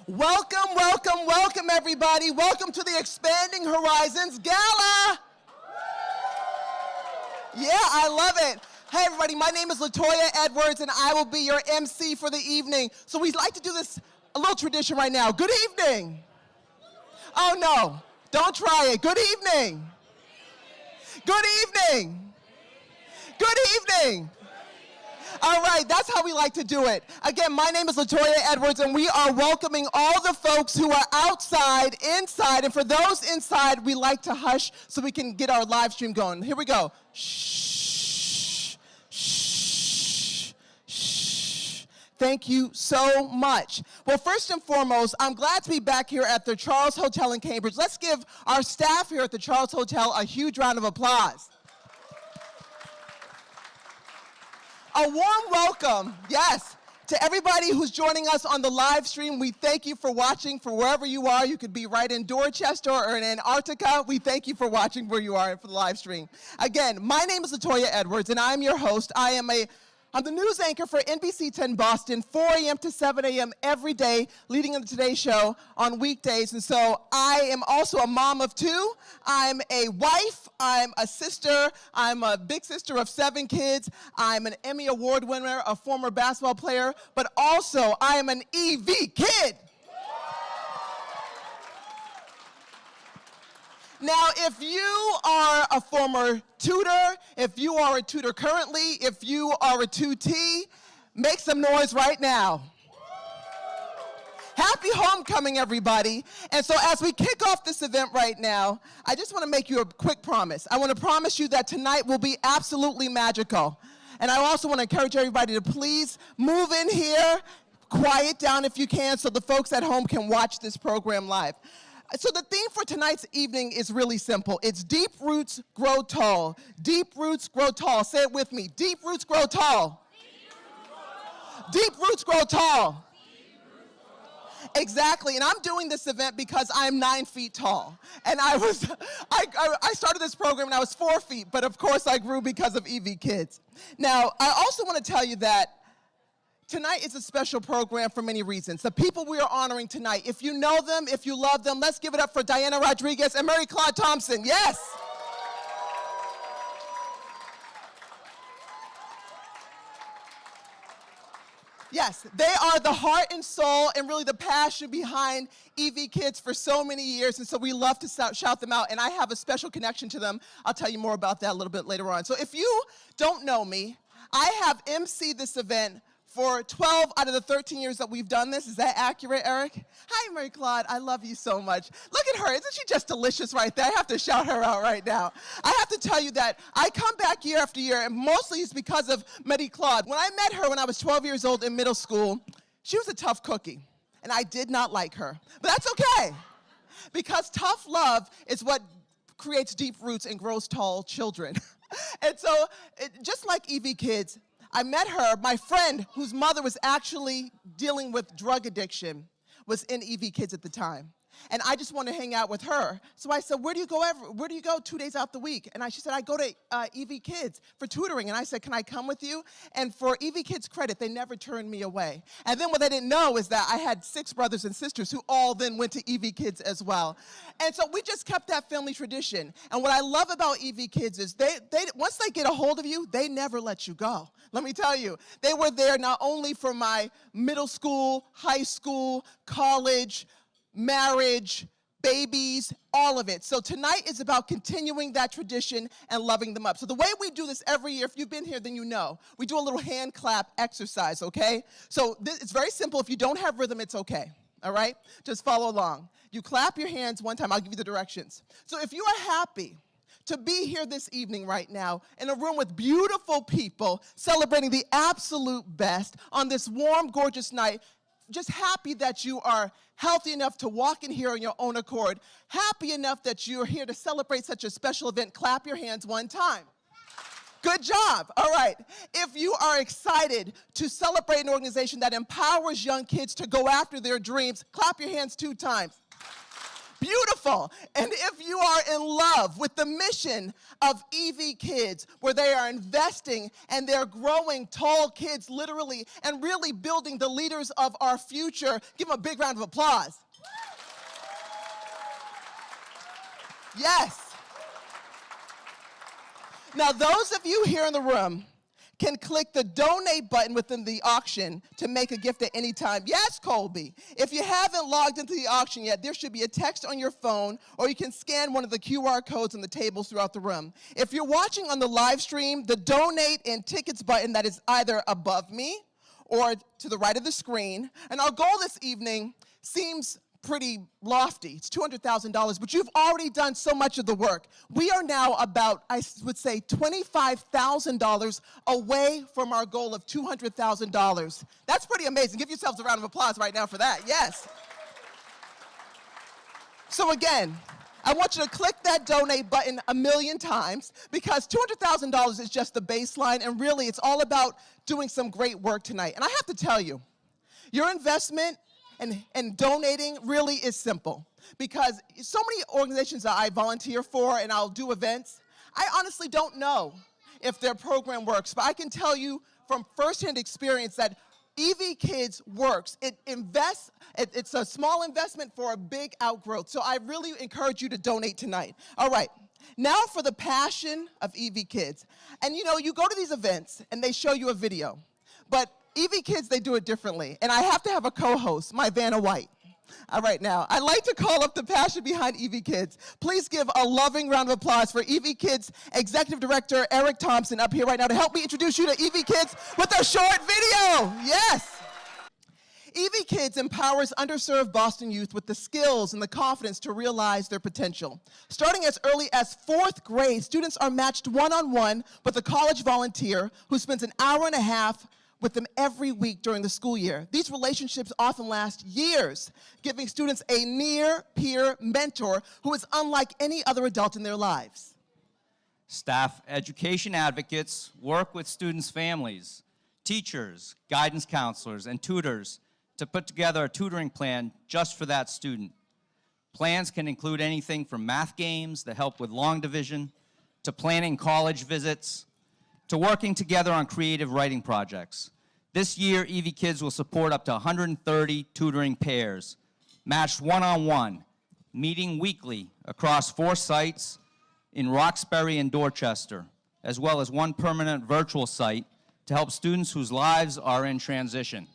Welcome, welcome, welcome, everybody. Welcome to the Expanding Horizons Gala. Yeah, I love it. Hey, everybody, my name is Latoyia Edwards, and I will be your MC for the evening. So we'd like to do this, a little tradition right now. Good evening. Oh, no, don't try it. Good evening. Good evening. Good evening. All right, that's how we like to do it. Again, my name is Latoyia Edwards, and we are welcoming all the folks who are outside, inside, and for those inside, we like to hush so we can get our live stream going. Here we go. Shh, shh, shh. Thank you so much. Well, first and foremost, I'm glad to be back here at the Charles Hotel in Cambridge. Let's give our staff here at the Charles Hotel a huge round of applause. A warm welcome, yes, to everybody who's joining us on the live stream. We thank you for watching from wherever you are. You could be right in Dorchester or in Antarctica. We thank you for watching where you are for the live stream. Again, my name is Latoyia Edwards, and I'm your host. I'm the news anchor for NBC 10 Boston, 4 a.m. to 7 a.m. every day, leading in the Today Show on weekdays. And so I am also a mom of two. I'm a wife. I'm a sister. I'm a big sister of 7 kids. I'm an Emmy Award winner, a former basketball player, but also I am an EV kid. Now, if you are a former tutor, if you are a tutor currently, if you are a tutee, make some noise right now. Happy homecoming, everybody. And so as we kick off this event right now, I just want to make you a quick promise. I want to promise you that tonight will be absolutely magical. And I also want to encourage everybody to please move in here, quiet down if you can, so the folks at home can watch this program live. So the theme for tonight's evening is really simple. It's Deep Roots Grow Tall. Deep Roots Grow Tall. Say it with me. Deep Roots Grow Tall. Deep Roots Grow Tall. Exactly, and I'm doing this event because I'm 9 feet tall. And I started this program when I was 4 feet, but of course I grew because of EVkids. Now, I also want to tell you that tonight is a special program for many reasons. The people we are honoring tonight, if you know them, if you love them, let's give it up for Diana Rodriguez and Marie-Claude Thompson. Yes. Yes, they are the heart and soul and really the passion behind EVkids for so many years, and so we love to shout them out, and I have a special connection to them. I'll tell you more about that a little bit later on. So if you don't know me, I have emceed this event for 12 out of the 13 years that we've done this. Is that accurate, Eric? Hi, Marie-Claude. I love you so much. Look at her. Isn't she just delicious right there? I have to shout her out right now. I have to tell you that I come back year after year, and mostly it's because of Marie-Claude. When I met her when I was 12 years old in middle school, she was a tough cookie, and I did not like her. But that's okay, because tough love is what creates deep roots and grows tall children. And so, just like EVkids, I met her, my friend, whose mother was actually dealing with drug addiction, was in EVkids at the time. And I just wanted to hang out with her. So I said, where do you go 2 days out the week? And she said, I go to EVkids for tutoring. And I said, can I come with you? And for EVkids credit, they never turned me away. And then what they didn't know is that I had 6 brothers and sisters who all then went to EVkids as well. And so we just kept that family tradition. And what I love about EVkids is they once they get a hold of you, they never let you go. Let me tell you, they were there not only for my middle school, high school, college, marriage, babies, all of it. So tonight is about continuing that tradition and loving them up. So the way we do this every year, if you've been here, then you know. We do a little hand clap exercise, okay? So it's very simple. If you don't have rhythm, it's okay, all right? Just follow along. You clap your hands one time. I'll give you the directions. So if you are happy to be here this evening right now in a room with beautiful people celebrating the absolute best on this warm, gorgeous night, just happy that you are healthy enough to walk in here on your own accord, happy enough that you're here to celebrate such a special event, clap your hands one time. Good job. All right. If you are excited to celebrate an organization that empowers young kids to go after their dreams, clap your hands 2 times. Beautiful. And if you are in love with the mission of EVkids, where they are investing and they're growing tall kids literally and really building the leaders of our future, give them a big round of applause. Yes. Now, those of you here in the room can click the donate button within the auction to make a gift at any time. Yes, Colby. If you haven't logged into the auction yet, there should be a text on your phone, or you can scan one of the QR codes on the tables throughout the room. If you're watching on the live stream, the donate and tickets button that is either above me or to the right of the screen. And our goal this evening seems pretty lofty. It's $200,000, but you've already done so much of the work. We are now about, I would say, $25,000 away from our goal of $200,000. That's pretty amazing. Give yourselves a round of applause right now for that. Yes. So again, I want you to click that donate button 1,000,000 times, because $200,000 is just the baseline, and really it's all about doing some great work tonight. And I have to tell you, your investment and donating really is simple, because so many organizations that I volunteer for and I'll do events, I honestly don't know if their program works, but I can tell you from firsthand experience that EVkids works. It invests, it's a small investment for a big outgrowth. So I really encourage you to donate tonight. All right, now for the passion of EVkids. And you know, you go to these events and they show you a video, but EVkids, they do it differently. And I have to have a co-host, my Vanna White. All right, now, I'd like to call up the passion behind EVkids. Please give a loving round of applause for EVkids Executive Director Eric Thompson up here right now to help me introduce you to EVkids with a short video. Yes. EVkids empowers underserved Boston youth with the skills and the confidence to realize their potential. Starting as early as 4th grade, students are matched one-on-one with a college volunteer who spends an hour and a half with them every week during the school year. These relationships often last years, giving students a near-peer mentor who is unlike any other adult in their lives. Staff education advocates work with students' families, teachers, guidance counselors, and tutors to put together a tutoring plan just for that student. Plans can include anything from math games that help with long division, to planning college visits, to working together on creative writing projects. This year, EVkids will support up to 130 tutoring pairs, matched one-on-one, meeting weekly across 4 sites in Roxbury and Dorchester, as well as 1 permanent virtual site to help students whose lives are in transition.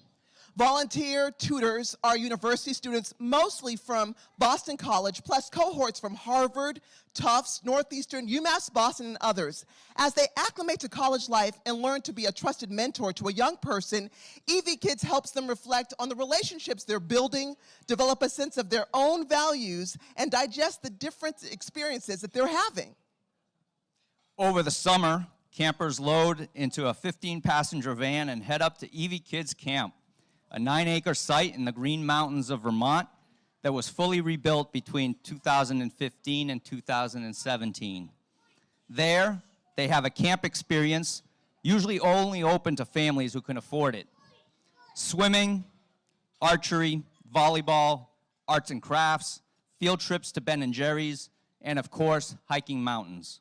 Volunteer tutors are university students, mostly from Boston College, plus cohorts from Harvard, Tufts, Northeastern, UMass Boston, and others. As they acclimate to college life and learn to be a trusted mentor to a young person, EVkids helps them reflect on the relationships they're building, develop a sense of their own values, and digest the different experiences that they're having. Over the summer, campers load into a 15-passenger van and head up to EVkids Camp, a 9-acre site in the Green Mountains of Vermont that was fully rebuilt between 2015 and 2017. There, they have a camp experience, usually only open to families who can afford it. Swimming, archery, volleyball, arts and crafts, field trips to Ben & Jerry's, and of course, hiking mountains.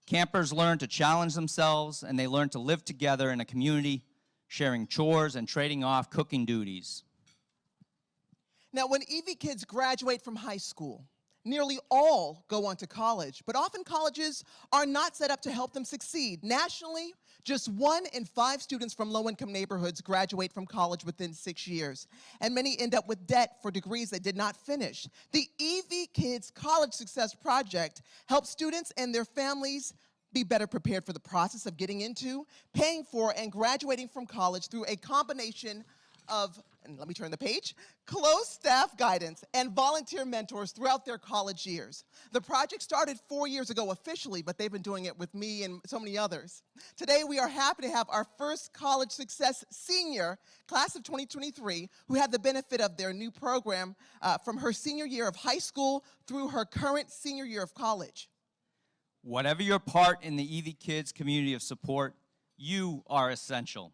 Campers learn to challenge themselves, and they learn to live together in a community, sharing chores and trading off cooking duties. Now, when EVkids graduate from high school, nearly all go on to college, but often colleges are not set up to help them succeed. Nationally, just 1 in 5 students from low-income neighborhoods graduate from college within 6 years, and many end up with debt for degrees they did not finish. The EVkids College Success Project helps students and their families be better prepared for the process of getting into, paying for, and graduating from college through a combination of, and let me turn the page, close staff guidance and volunteer mentors throughout their college years. The project started 4 years ago officially, but they've been doing it with me and so many others. Today, we are happy to have our first College Success senior, class of 2023, who had the benefit of their new program from her senior year of high school through her current senior year of college. Whatever your part in the EVkids community of support, you are essential.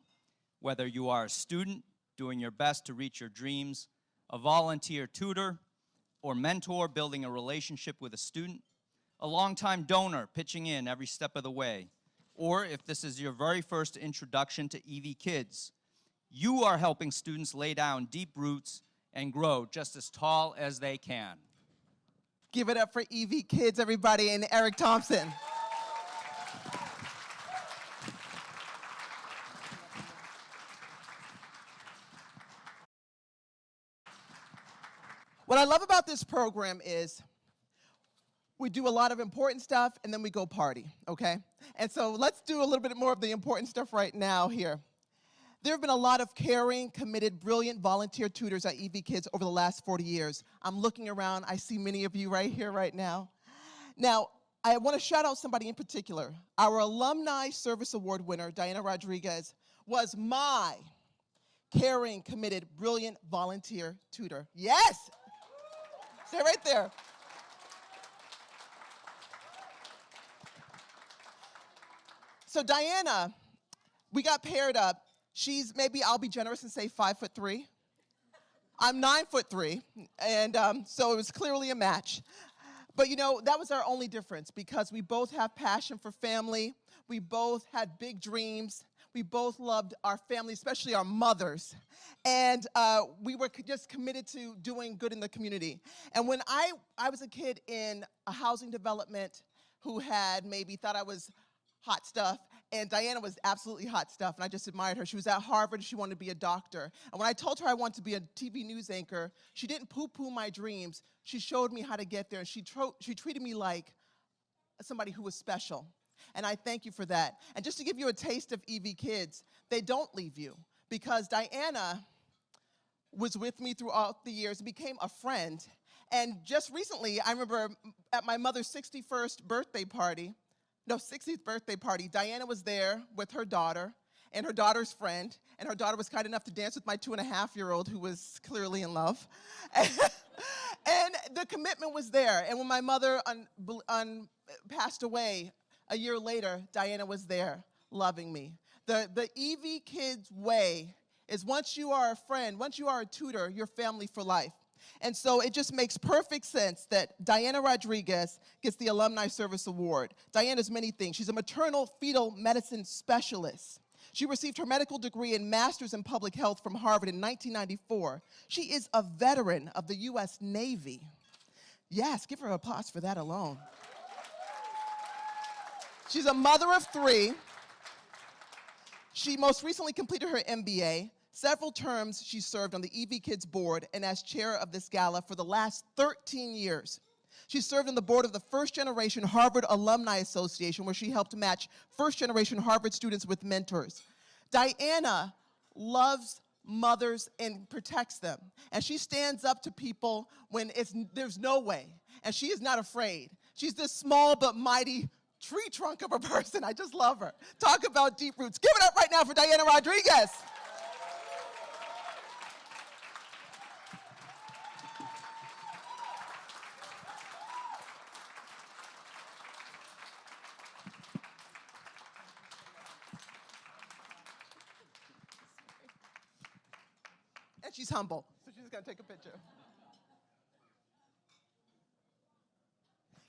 Whether you are a student doing your best to reach your dreams, a volunteer tutor, or mentor building a relationship with a student, a longtime donor pitching in every step of the way, or if this is your very first introduction to EVkids, you are helping students lay down deep roots and grow just as tall as they can. Give it up for EVkids, everybody, and Eric Thompson. What I love about this program is we do a lot of important stuff and then we go party, okay? And so let's do a little bit more of the important stuff right now here. There have been a lot of caring, committed, brilliant volunteer tutors at EVkids over the last 40 years. I'm looking around, I see many of you right here, right now. Now, I want to shout out somebody in particular. Our Alumni Service Award winner, Diana Rodriguez, was my caring, committed, brilliant volunteer tutor. Yes! Stay right there. So Diana, we got paired up. She's, maybe I'll be generous and say 5'3". I'm 9'3", and so it was clearly a match. But you know, that was our only difference because we both have passion for family. We both had big dreams. We both loved our family, especially our mothers. And we were just committed to doing good in the community. And when I was a kid in a housing development who had maybe thought I was hot stuff, and Diana was absolutely hot stuff, and I just admired her. She was at Harvard, and she wanted to be a doctor. And when I told her I wanted to be a TV news anchor, she didn't poo-poo my dreams. She showed me how to get there, and she treated me like somebody who was special. And I thank you for that. And just to give you a taste of EVkids, they don't leave you, because Diana was with me throughout the years and became a friend. And just recently, I remember at my mother's 60th birthday party, Diana was there with her daughter and her daughter's friend, and her daughter was kind enough to dance with my 2.5-year-old who was clearly in love. And the commitment was there. And when my mother passed away a year later, Diana was there loving me. The EVkids way is once you are a friend, once you are a tutor, you're family for life. And so it just makes perfect sense that Diana Rodriguez gets the Alumni Service Award. Diana's many things. She's a maternal fetal medicine specialist. She received her medical degree and master's in public health from Harvard in 1994. She is a veteran of the U.S. Navy. Yes, give her applause for that alone. She's a mother of 3. She most recently completed her MBA. Several terms she served on the EVkids board and as chair of this gala for the last 13 years. She served on the board of the First Generation Harvard Alumni Association, where she helped match first-generation Harvard students with mentors. Diana loves mothers and protects them. And she stands up to people when there's no way. And she is not afraid. She's this small but mighty tree trunk of a person. I just love her. Talk about deep roots. Give it up right now for Diana Rodriguez. And she's humble, so she's gonna take a picture.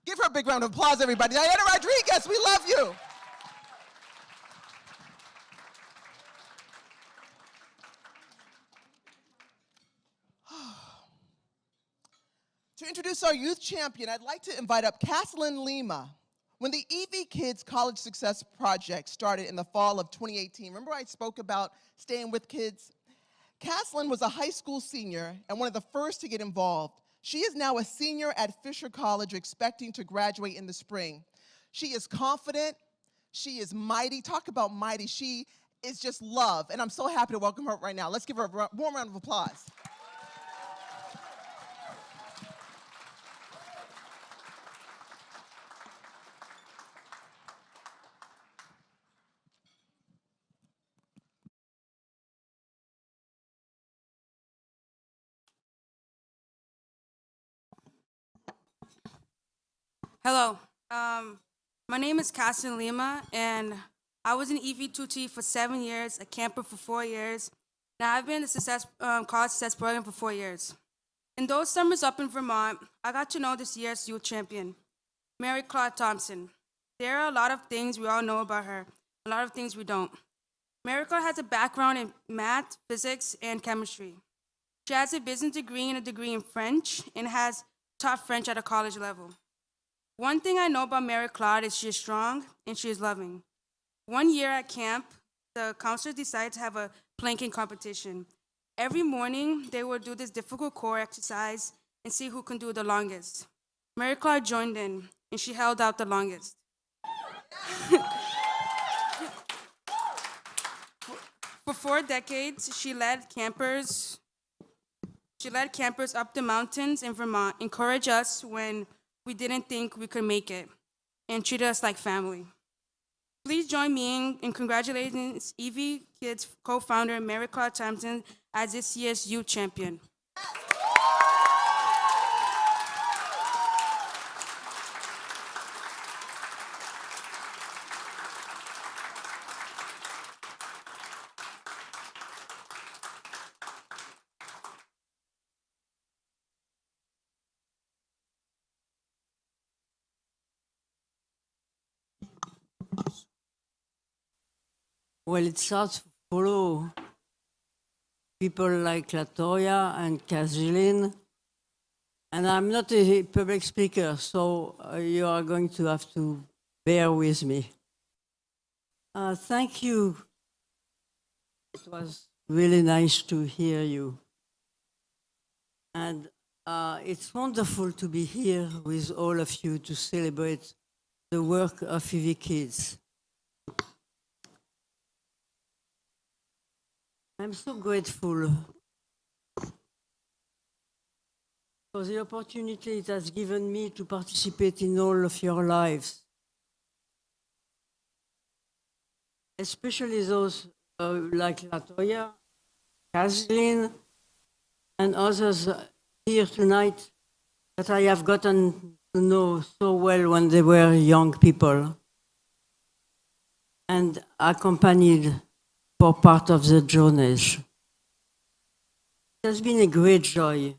Give her a big round of applause, everybody. Diana Rodriguez, we love you. To introduce our youth champion, I'd like to invite up Caslin Lima. When the EVkids College Success Project started in the fall of 2018, remember I spoke about staying with kids? Caslin was a high school senior and one of the first to get involved. She is now a senior at Fisher College, expecting to graduate in the spring. She is confident, she is mighty. Talk about mighty. She is just love, and I'm so happy to welcome her right now. Let's give her a warm round of applause. Hello, my name is Caslin Lima, and I was an EV tutee for 7 years, a camper for 4 years. Now I've been in the college success program for 4 years. In those summers up in Vermont, I got to know this year's youth champion, Marie-Claude Thompson. There are a lot of things we all know about her, a lot of things we don't. Marie-Claude has a background in math, physics, and chemistry. She has a business degree and a degree in French and has taught French at a college level. One thing I know about Marie-Claude is she is strong and she is loving. One year at camp, the counselors decided to have a planking competition. Every morning, they would do this difficult core exercise and see who can do the longest. Marie-Claude joined in, and she held out the longest. For 4 decades, she led campers up the mountains in Vermont, encouraged us when we didn't think we could make it, and treated us like family. Please join me in congratulating EVkids co-founder Marie-Claude Thompson as this year's youth champion. Well, it's hard to follow people like Latoyia and Kathleen. And I'm not a public speaker, so you are going to have to bear with me. Thank you. It was really nice to hear you. And it's wonderful to be here with all of you to celebrate the work of EVkids. I'm so grateful for the opportunity it has given me to participate in all of your lives, especially those like Latoyia, Kathleen, and others here tonight that I have gotten to know so well when they were young people and accompanied for part of the journeys. It has been a great joy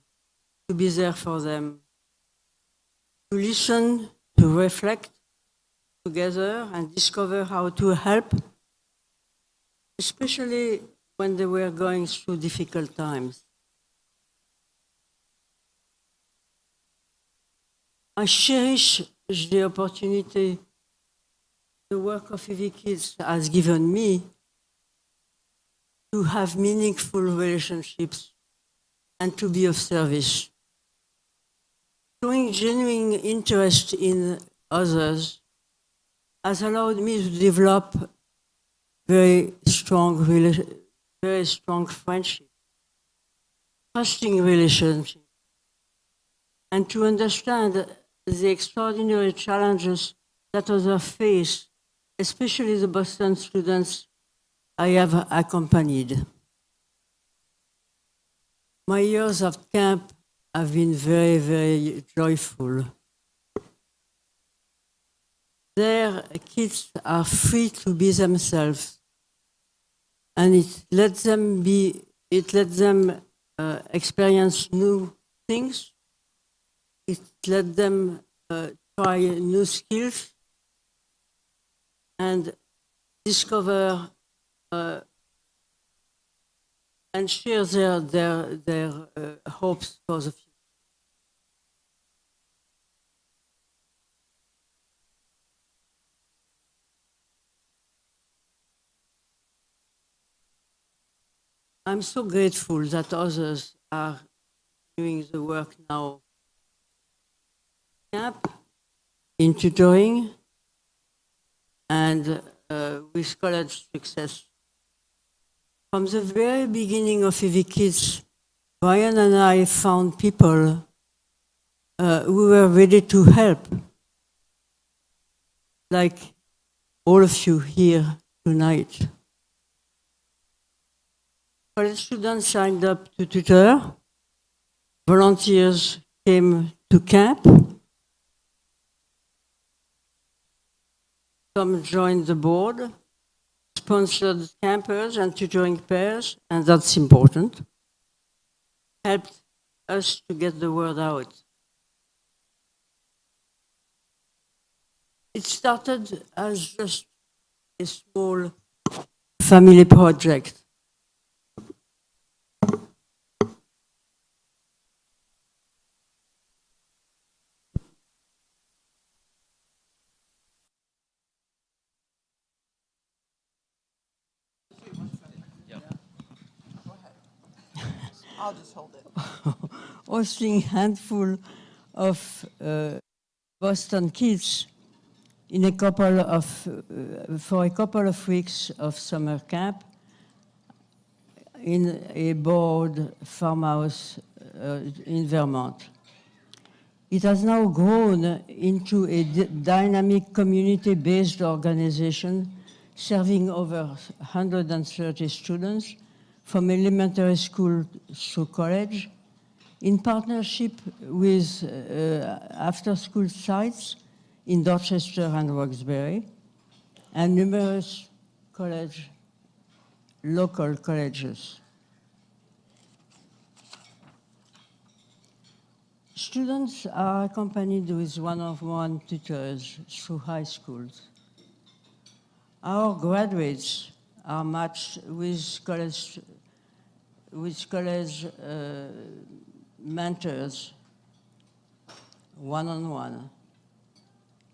to be there for them, to listen, to reflect together and discover how to help, especially when they were going through difficult times. I cherish the opportunity the work of EVkids has given me to have meaningful relationships and to be of service. Showing genuine interest in others has allowed me to develop very strong friendship, trusting relationship, and to understand the extraordinary challenges that others face, especially the Boston students I have accompanied. My years of camp have been very, very joyful. There, kids are free to be themselves, and it lets them experience new things. It lets them try new skills and discover and share their hopes for the future. I'm so grateful that others are doing the work now. Camp, in tutoring, and with college success. From the very beginning of EVkids, Brian and I found people who were ready to help, like all of you here tonight. College students signed up to tutor, volunteers came to camp, some joined the board, sponsored campers and tutoring pairs, and that's important. Helped us to get the word out. It started as just a small family project. I'll just hold it. Hosting handful of Boston kids in a couple of for a couple of weeks of summer camp in a board farmhouse in Vermont. It has now grown into a dynamic community-based organization serving over 130 students from elementary school through college, in partnership with after-school sites in Dorchester and Roxbury, and numerous local colleges. Students are accompanied with one-on-one tutors through high schools. Our graduates are matched with college mentors, one-on-one.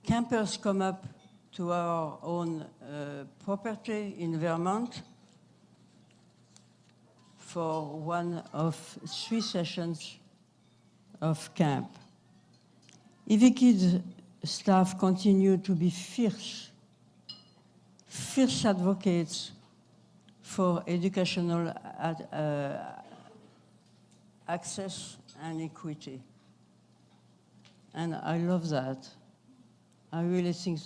Campers come up to our own property in Vermont for one of 3 sessions of camp. EVkids staff continue to be fierce advocates for educational access and equity. And I love that. I really think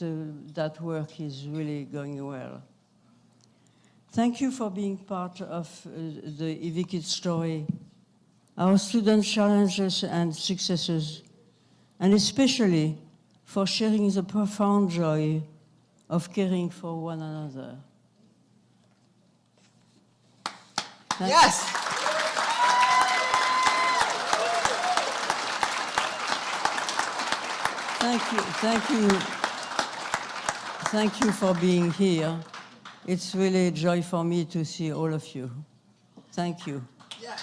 that work is really going well. Thank you for being part of the EVkids story, our students' challenges and successes, and especially for sharing the profound joy of caring for one another. Yes. Thank you for being here. It's really a joy for me to see all of you. Thank you. Yeah.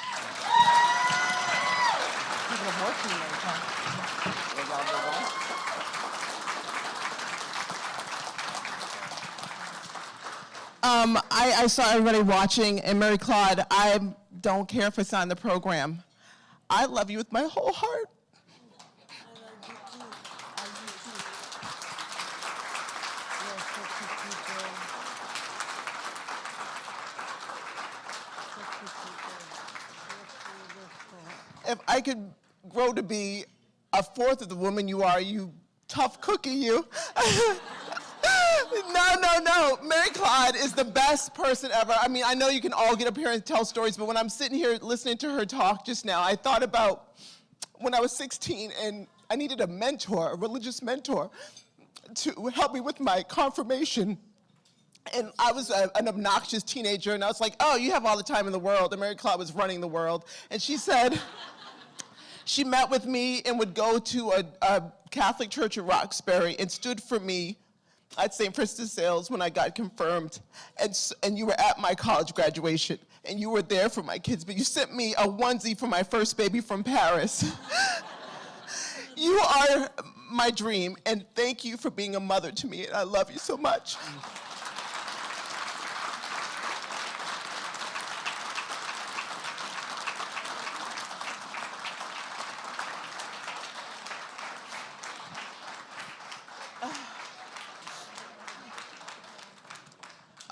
I saw everybody watching, and Marie-Claude, I don't care if it's on the program. I love you with my whole heart. If I could grow to be a fourth of the woman you are, you tough cookie, you. No. Marie-Claude is the best person ever. I mean, I know you can all get up here and tell stories, but when I'm sitting here listening to her talk just now, I thought about when I was 16 and I needed a mentor, a religious mentor, to help me with my confirmation. And I was an obnoxious teenager, and I was like, oh, you have all the time in the world. And Marie-Claude was running the world. And she said, she met with me and would go to a Catholic church in Roxbury and stood for me at St. Francis Sales when I got confirmed. And you were at my college graduation, and you were there for my kids, but you sent me a onesie for my first baby from Paris. You are my dream, and thank you for being a mother to me, and I love you so much.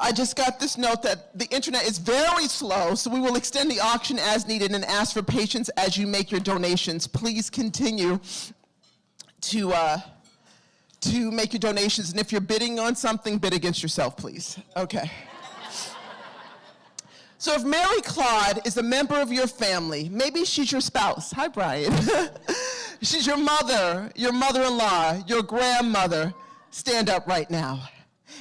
I just got this note that the internet is very slow, so we will extend the auction as needed and ask for patience as you make your donations. Please continue to make your donations, and if you're bidding on something, bid against yourself, please. Okay. So if Marie-Claude is a member of your family, maybe she's your spouse. Hi, Brian. She's your mother, your mother-in-law, your grandmother. Stand up right now.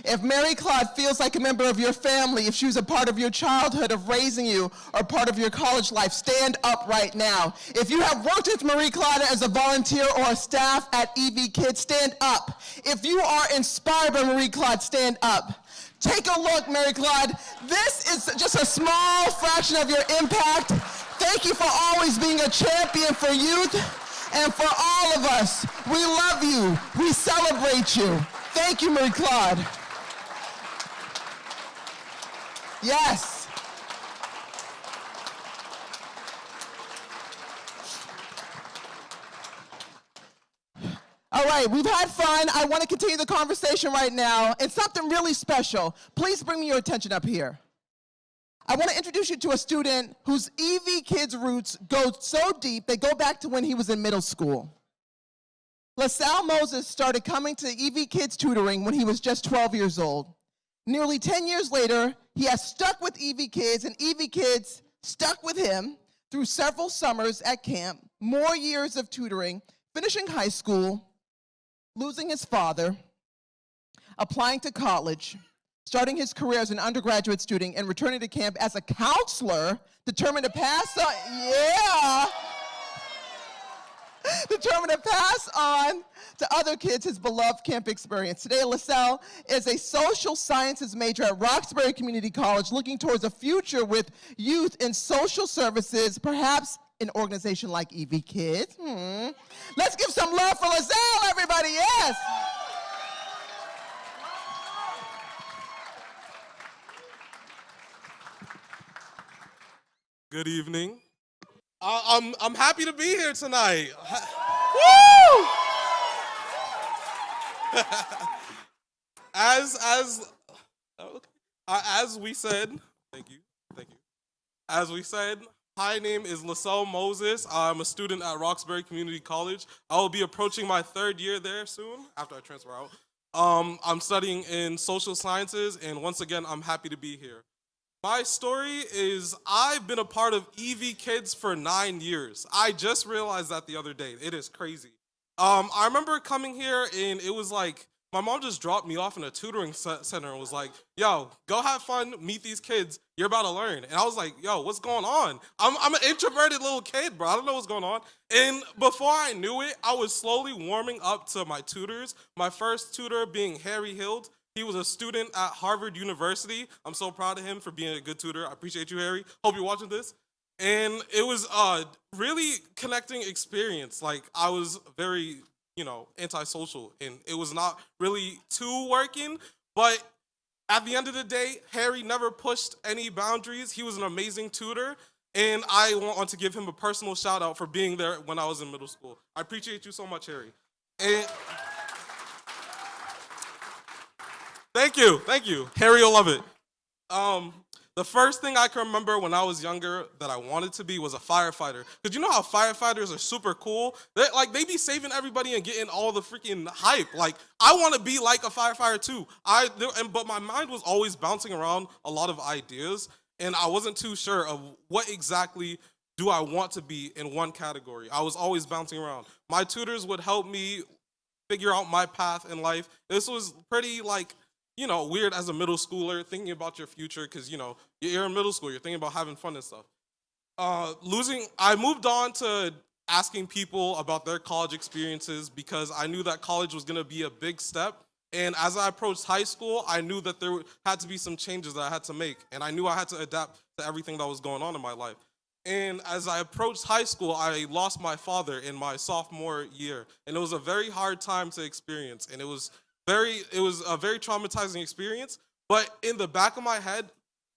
If Marie-Claude feels like a member of your family, if she was a part of your childhood of raising you or part of your college life, stand up right now. If you have worked with Marie-Claude as a volunteer or a staff at EVkids, stand up. If you are inspired by Marie-Claude, stand up. Take a look, Marie-Claude. This is just a small fraction of your impact. Thank you for always being a champion for youth and for all of us. We love you. We celebrate you. Thank you, Marie-Claude. Yes. All right, we've had fun. I want to continue the conversation right now, and something really special. Please bring me your attention up here. I want to introduce you to a student whose EVkids roots go so deep, they go back to when he was in middle school. LaSalle Moses started coming to EVkids tutoring when he was just 12 years old. Nearly 10 years later, he has stuck with EVkids, and EVkids stuck with him through several summers at camp, more years of tutoring, finishing high school, losing his father, applying to college, starting his career as an undergraduate student, and returning to camp as a counselor, determined to pass on to other kids his beloved camp experience. Today, LaSalle is a social sciences major at Roxbury Community College, looking towards a future with youth in social services, perhaps an organization like EVkids. Let's give some love for LaSalle, everybody, yes! Good evening. I'm happy to be here tonight. Woo! As we said, thank you. As we said, my name is LaSalle Moses. I'm a student at Roxbury Community College. I will be approaching my third year there soon after I transfer out. I'm studying in social sciences, and once again, I'm happy to be here. My story is I've been a part of EVkids for 9 years. I just realized that the other day. It is crazy. I remember coming here and it was like, my mom just dropped me off in a tutoring center and was like, yo, go have fun, meet these kids, you're about to learn. And I was like, yo, what's going on? I'm an introverted little kid, bro. I don't know what's going on. And before I knew it, I was slowly warming up to my tutors. My first tutor being Harry Hild. He was a student at Harvard University. I'm so proud of him for being a good tutor. I appreciate you, Harry. Hope you're watching this. And it was a really connecting experience. Like, I was very, antisocial, and it was not really too working. But at the end of the day, Harry never pushed any boundaries. He was an amazing tutor, and I want to give him a personal shout out for being there when I was in middle school. I appreciate you so much, Harry. And Thank you. Harry will love it. The first thing I can remember when I was younger that I wanted to be was a firefighter. Because you know how firefighters are super cool? They be saving everybody and getting all the freaking hype. Like, I want to be like a firefighter too. But my mind was always bouncing around a lot of ideas, and I wasn't too sure of what exactly do I want to be in one category. I was always bouncing around. My tutors would help me figure out my path in life. This was pretty weird as a middle schooler, thinking about your future, because, you're in middle school, you're thinking about having fun and stuff. I moved on to asking people about their college experiences because I knew that college was going to be a big step. And as I approached high school, I knew that there had to be some changes that I had to make. And I knew I had to adapt to everything that was going on in my life. And as I approached high school, I lost my father in my sophomore year. And it was a very hard time to experience. And it was a very traumatizing experience, but in the back of my head,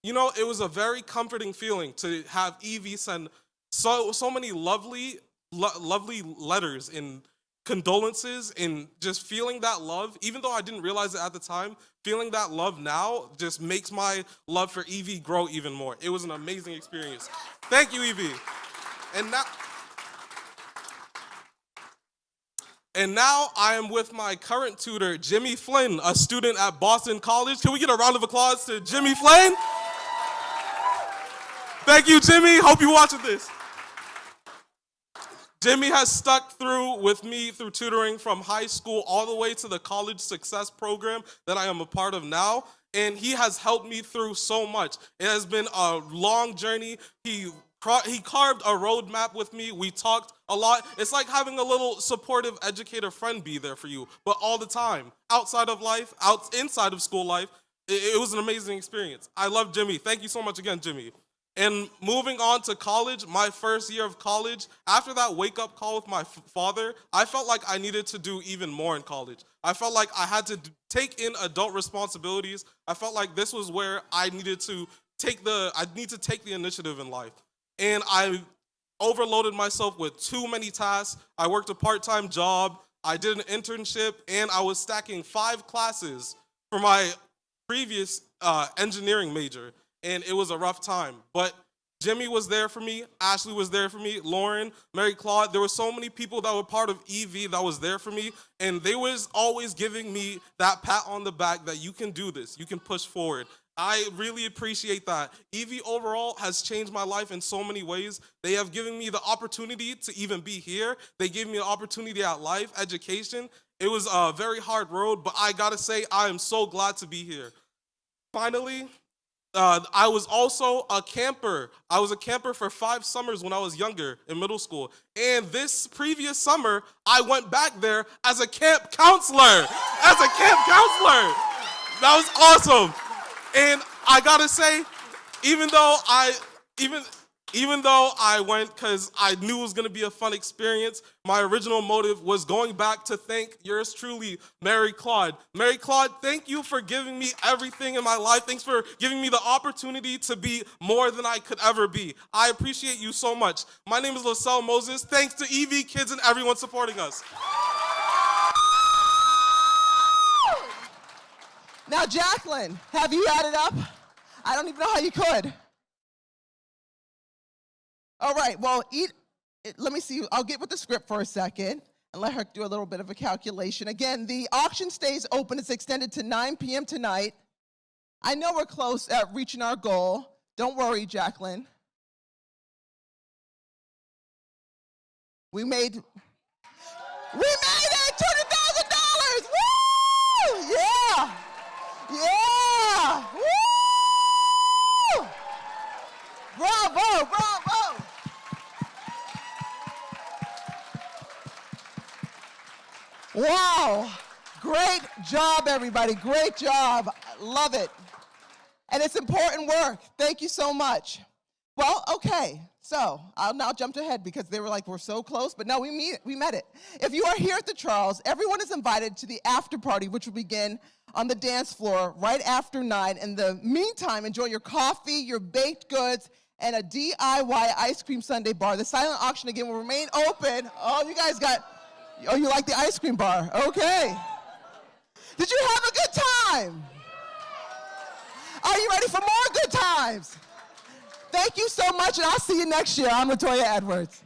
it was a very comforting feeling to have Evie send so many lovely letters and condolences, and just feeling that love, even though I didn't realize it at the time, feeling that love now just makes my love for Evie grow even more. It was an amazing experience. Thank you, Evie. And now I am with my current tutor, Jimmy Flynn, a student at Boston College. Can we get a round of applause to Jimmy Flynn? Thank you, Jimmy. Hope you're watching this. Jimmy has stuck through with me through tutoring from high school all the way to the college success program that I am a part of now. And he has helped me through so much. It has been a long journey. He carved a roadmap with me. We talked a lot. It's like having a little supportive educator friend be there for you, but all the time, outside of life, inside of school life. It was an amazing experience. I love Jimmy. Thank you so much again, Jimmy. And moving on to college, my first year of college, after that wake-up call with my father, I felt like I needed to do even more in college. I felt like I had to take in adult responsibilities. I felt like this was where I needed to take the initiative in life. And I overloaded myself with too many tasks. I worked a part-time job, I did an internship, and I was stacking 5 classes for my previous engineering major. And it was a rough time. But Jimmy was there for me, Ashley was there for me, Lauren, Marie-Claude. There were so many people that were part of EV that was there for me, and they was always giving me that pat on the back that you can do this, you can push forward. I really appreciate that. EV overall has changed my life in so many ways. They have given me the opportunity to even be here. They gave me an opportunity at life, education. It was a very hard road, but I gotta say, I am so glad to be here. Finally, I was also a camper. I was a camper for 5 summers when I was younger in middle school. And this previous summer, I went back there as a camp counselor. That was awesome. And I gotta say, even though I went because I knew it was gonna be a fun experience, my original motive was going back to thank yours truly, Marie-Claude. Marie-Claude, thank you for giving me everything in my life. Thanks for giving me the opportunity to be more than I could ever be. I appreciate you so much. My name is LaSalle Moses. Thanks to EVkids and everyone supporting us. Now, Jacqueline, have you added up? I don't even know how you could. All right, well, let me see. I'll get with the script for a second and let her do a little bit of a calculation. Again, the auction stays open. It's extended to 9 p.m. tonight. I know we're close at reaching our goal. Don't worry, Jacqueline. We made it! $200,000! Woo! Yeah! Yeah! Woo! Bravo, bravo! Wow, great job, everybody. Great job. Love it. And it's important work. Thank you so much. Well, okay, so I'll now jump ahead because they were like, we're so close, but no, we met it. If you are here at the Charles, everyone is invited to the after party, which will begin on the dance floor right after 9. In the meantime, enjoy your coffee, your baked goods, and a DIY ice cream sundae bar. The silent auction, again, will remain open. Oh, you guys you like the ice cream bar? Okay. Did you have a good time? Are you ready for more good times? Thank you so much, and I'll see you next year. I'm Latoyia Edwards.